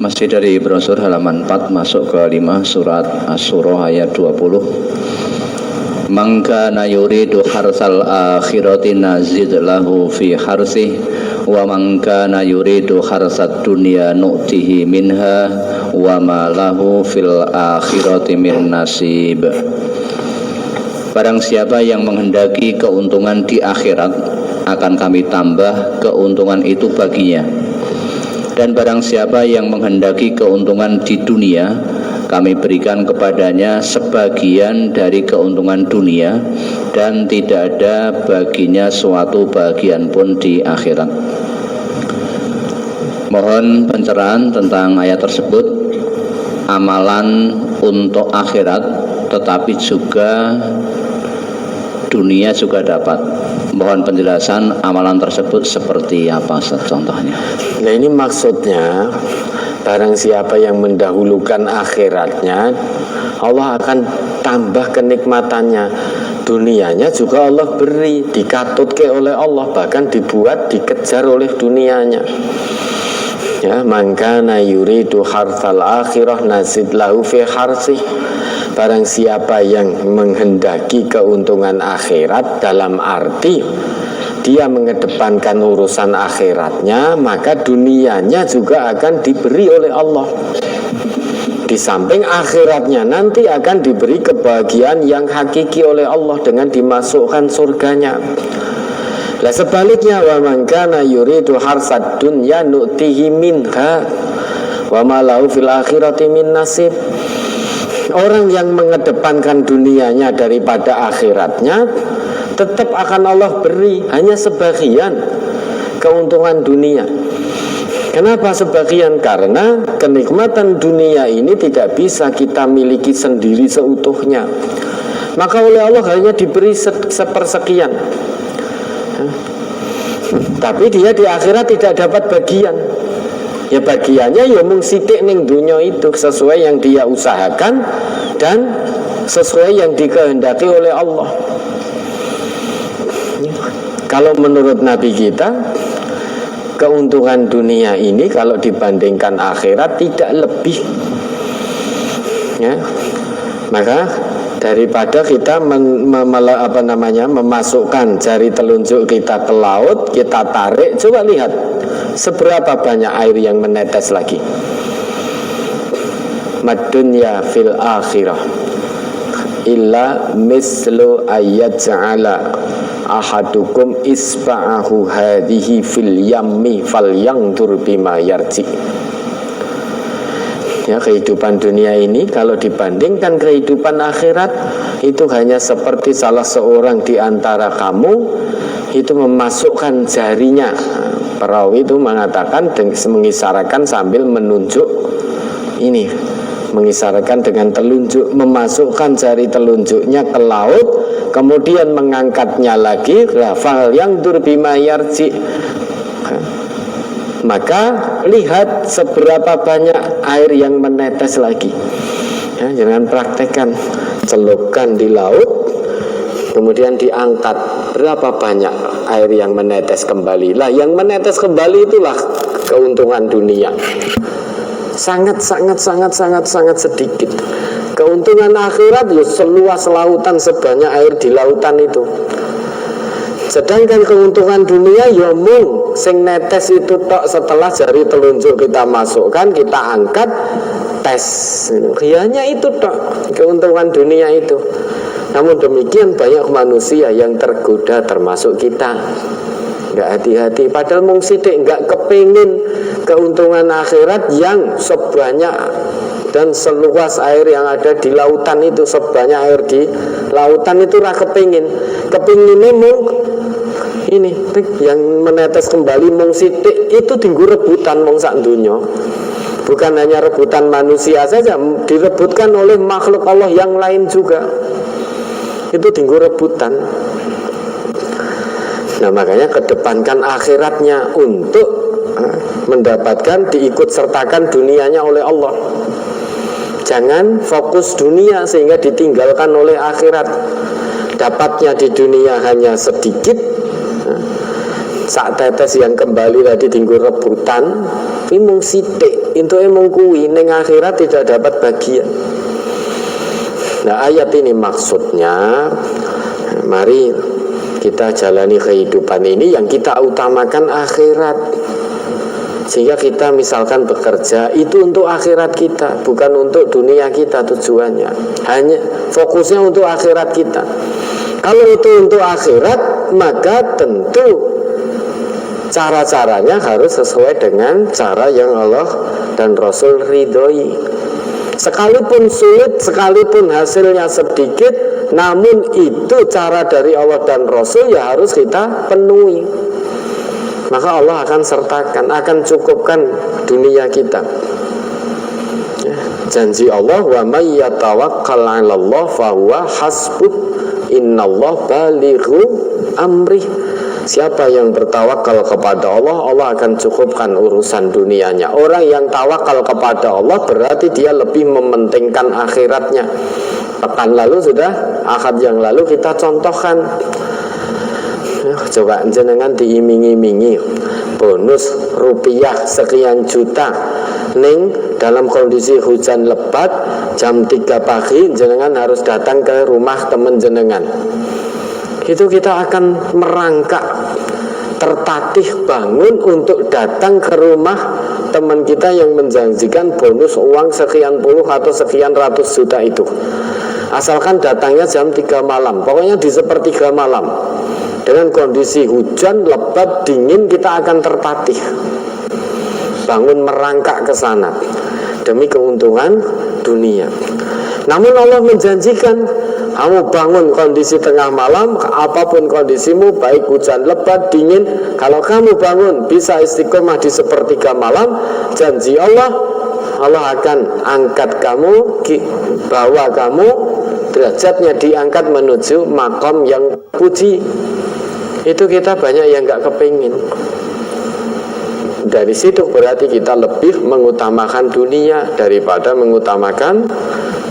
Masih dari brosur halaman 4 masuk ke 5 surat Asy-Syura ayat 20. Man kana yuridu harsal akhirati nazid lahu fi harsih wa man kana yuridu harsad dunya nu'tihi minha wa ma lahu fil akhirati min nasib. Barang siapa yang menghendaki keuntungan di akhirat, akan kami tambah keuntungan itu baginya. Dan barang siapa yang menghendaki keuntungan di dunia, kami berikan kepadanya sebagian dari keuntungan dunia, dan tidak ada baginya suatu bagian pun di akhirat. Mohon pencerahan tentang ayat tersebut. Amalan untuk akhirat, tetapi juga dunia juga dapat. Mohon penjelasan amalan tersebut seperti apa contohnya. Nah, ini maksudnya barang siapa yang mendahulukan akhiratnya, Allah akan tambah kenikmatannya. Dunianya juga Allah beri, dikatutke oleh Allah, bahkan dibuat dikejar oleh dunianya. Ya, man kana yuridu hartsal akhirah nazid lahu fi harsih. Barang siapa yang menghendaki keuntungan akhirat, dalam arti dia mengedepankan urusan akhiratnya, maka dunianya juga akan diberi oleh Allah. Di samping akhiratnya nanti akan diberi kebahagiaan yang hakiki oleh Allah dengan dimasukkan surganya. Lah sebaliknya, wa man kana yuridu harsad dunya nu'tihi minha wa ma lahu fil akhirati min nasib. Orang yang mengedepankan dunianya daripada akhiratnya, tetap akan Allah beri hanya sebagian keuntungan dunia. Kenapa sebagian? Karena kenikmatan dunia ini tidak bisa kita miliki sendiri seutuhnya. Maka oleh Allah hanya diberi sepersekian. Tapi dia di akhirat tidak dapat bagian. Ya bagiannya ya mung sithik ning dunya itu, sesuai yang dia usahakan dan sesuai yang dikehendaki oleh Allah. Kalau menurut Nabi kita, keuntungan dunia ini kalau dibandingkan akhirat tidak lebih. Ya. Maka daripada kita memasukkan jari telunjuk kita ke laut, kita tarik, coba lihat seberapa banyak air yang menetes lagi. Madunya fil akhirah illa mislu ayat ja'ala ahadukum isba'ahu hadhihi fil yammi falyangdur bima yarji. Ya, kehidupan dunia ini kalau dibandingkan kehidupan akhirat, itu hanya seperti salah seorang di antara kamu itu memasukkan jarinya. Perawi itu mengatakan, mengisyaratkan sambil menunjuk ini, mengisyaratkan dengan telunjuk, memasukkan jari telunjuknya ke laut, kemudian mengangkatnya lagi, fal yang bima yarji. Maka lihat seberapa banyak air yang menetes lagi. Ya, jangan praktekkan, celupkan di laut, kemudian diangkat, berapa banyak air yang menetes kembali. Lah yang menetes kembali itulah keuntungan dunia. Sangat sedikit. Keuntungan akhirat ya seluas lautan, sebanyak air di lautan itu. Sedangkan keuntungan dunia ya mung sing netes itu tok, setelah jari telunjuk kita masukkan, kita angkat, tes. Hanya itu tok keuntungan dunia itu. Namun demikian banyak manusia yang tergoda, termasuk kita. Enggak hati-hati, padahal mung sithik, enggak kepingin keuntungan akhirat yang sebanyak dan seluas air yang ada di lautan itu, sebanyak air di lautan itu ra kepingin. Kepinginnya mung ini yang menetes kembali mung sithik, itu tinggu rebutan mung sak donya. Bukan hanya rebutan manusia saja, direbutkan oleh makhluk Allah yang lain juga. Itu tinggu rebutan. Nah makanya kedepankan akhiratnya untuk mendapatkan diikut sertakan dunianya oleh Allah. Jangan fokus dunia sehingga ditinggalkan oleh akhirat. Dapatnya di dunia hanya sedikit, sak tetes yang kembali tadi dinggo rebutan kuwi mung sithik, entuke mung kuwi, ning akhirat tidak dapat bagian. Nah, ayat ini maksudnya mari kita jalani kehidupan ini yang kita utamakan akhirat. Sehingga kita misalkan bekerja itu untuk akhirat kita, bukan untuk dunia kita tujuannya. Hanya fokusnya untuk akhirat kita. Kalau itu untuk akhirat, maka tentu cara-caranya harus sesuai dengan cara yang Allah dan Rasul ridhoi. Sekalipun sulit, sekalipun hasilnya sedikit, namun itu cara dari Allah dan Rasul ya harus kita penuhi. Maka Allah akan sertakan, akan cukupkan dunia kita. Janji Allah, wa may yatawakkal 'alallah fahuwa hasbuh, innallah balighu amrih. Siapa yang bertawakal kepada Allah, Allah akan cukupkan urusan dunianya. Orang yang tawakal kepada Allah berarti dia lebih mementingkan akhiratnya. Pekan lalu sudah, akad yang lalu kita contohkan. Coba jenengan diiming-imingi bonus rupiah sekian juta, ning dalam kondisi hujan lebat jam 3 pagi jenengan harus datang ke rumah teman jenengan. Itu kita akan merangkak, tertatih bangun untuk datang ke rumah teman kita yang menjanjikan bonus uang sekian puluh atau sekian ratus juta itu. Asalkan datangnya jam 3 malam, pokoknya di sepertiga malam. Dengan kondisi hujan, lebat, dingin, kita akan tertatih bangun merangkak ke sana demi keuntungan dunia. Namun Allah menjanjikan, kamu bangun kondisi tengah malam, apapun kondisimu, baik hujan lebat, dingin, kalau kamu bangun bisa istiqomah di sepertiga malam, janji Allah, Allah akan angkat kamu, bawa kamu, derajatnya diangkat menuju makom yang puji. Itu kita banyak yang gak kepingin. Dari situ berarti kita lebih mengutamakan dunia daripada mengutamakan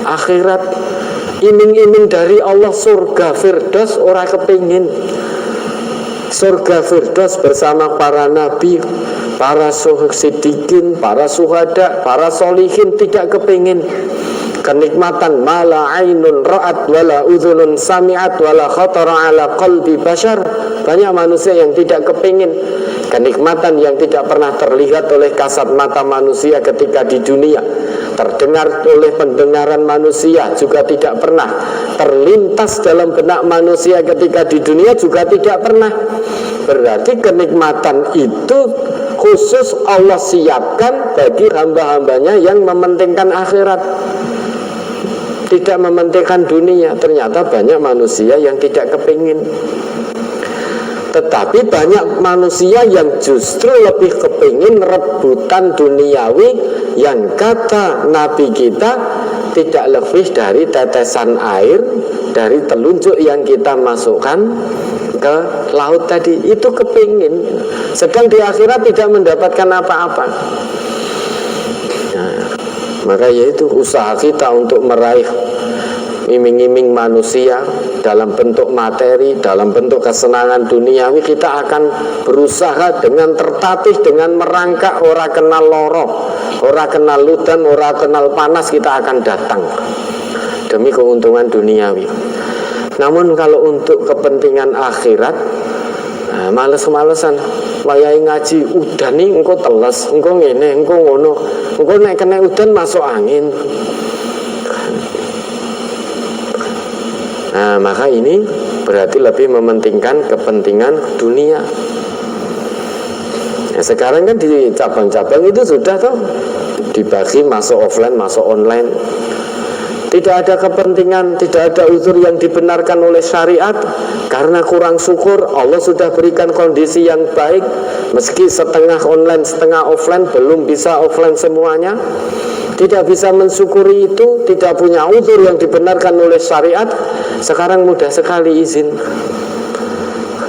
akhirat. Iming-iming dari Allah surga Firdaus ora kepingin. Surga Firdaus bersama para nabi, para siddiqin, para syuhada, para solihin tidak kepingin. Kenikmatan mala ainun ra'at wala udhunun sami'at wala khatara ala qalbi bashar. Banyak manusia yang tidak kepingin kenikmatan yang tidak pernah terlihat oleh kasat mata manusia ketika di dunia, terdengar oleh pendengaran manusia juga tidak pernah, terlintas dalam benak manusia ketika di dunia juga tidak pernah. Berarti kenikmatan itu khusus Allah siapkan bagi hamba-hambanya yang mementingkan akhirat, tidak mementingkan dunia. Ternyata banyak manusia yang tidak kepingin. Tetapi banyak manusia yang justru lebih kepingin rebutan duniawi yang kata Nabi kita tidak lebih dari tetesan air dari telunjuk yang kita masukkan ke laut tadi. Itu kepingin, sedang di akhirat tidak mendapatkan apa-apa. Nah, maka yaitu usaha kita untuk meraih iming-iming manusia dalam bentuk materi, dalam bentuk kesenangan duniawi, kita akan berusaha dengan tertatih, dengan merangkak, ora kenal loro, ora kenal ludan, ora kenal panas, kita akan datang demi keuntungan duniawi. Namun kalau untuk kepentingan akhirat, nah, males-malesan, wayahe ngaji udan nih, engko teles, engko ngene, engko ngono, engko nek kena udan masuk angin. Nah, maka ini berarti lebih mementingkan kepentingan dunia. Nah, sekarang kan di cabang-cabang itu sudah toh dibagi masuk offline, masuk online. Tidak ada kepentingan, tidak ada uzur yang dibenarkan oleh syariat. Karena kurang syukur, Allah sudah berikan kondisi yang baik. Meski setengah online, setengah offline, belum bisa offline semuanya. Tidak bisa mensyukuri itu, tidak punya uzur yang dibenarkan oleh syariat. Sekarang mudah sekali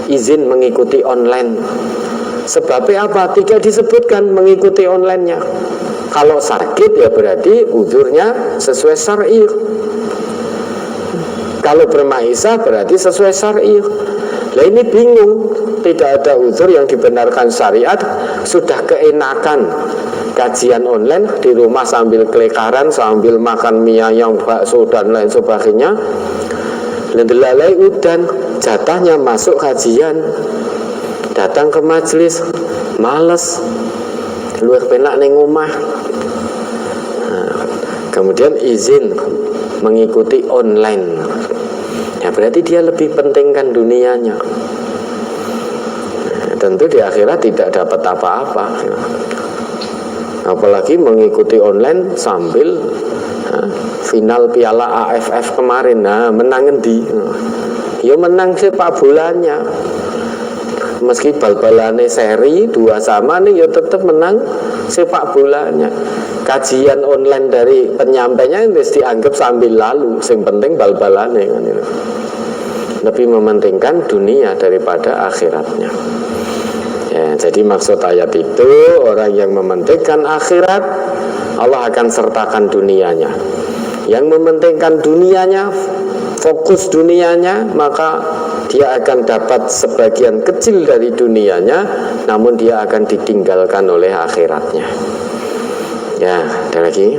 izin mengikuti online. Sebabnya apa? Tidak disebutkan mengikuti online-nya. Kalau sakit ya berarti uzurnya sesuai syar'i. Kalau bermaisah berarti sesuai syar'i. Nah ini bingung, tidak ada uzur yang dibenarkan syariat, sudah keenakan kajian online di rumah sambil kelekaran, sambil makan mie ayam, bakso dan lain sebagainya. Lendelalai udan, jatahnya masuk kajian, datang ke majelis, males, luar penak neng omah. Kemudian izin mengikuti online, ya berarti dia lebih pentingkan dunianya. Tentu di akhirat tidak dapat apa-apa. Apalagi mengikuti online sambil final piala AFF kemarin, menang ngendi? Ya menang sepak bolanya. Meski bal-balane seri 2 sama nih, ya tetap menang sepak bolanya. Kajian online dari penyampainya harus dianggap sambil lalu. Yang penting bal-balane kan itu. Lebih mementingkan dunia daripada akhiratnya. Ya, jadi maksud ayat itu, orang yang mementingkan akhirat, Allah akan sertakan dunianya. Yang mementingkan dunianya, fokus dunianya, maka dia akan dapat sebagian kecil dari dunianya, namun dia akan ditinggalkan oleh akhiratnya. Ya, ada lagi.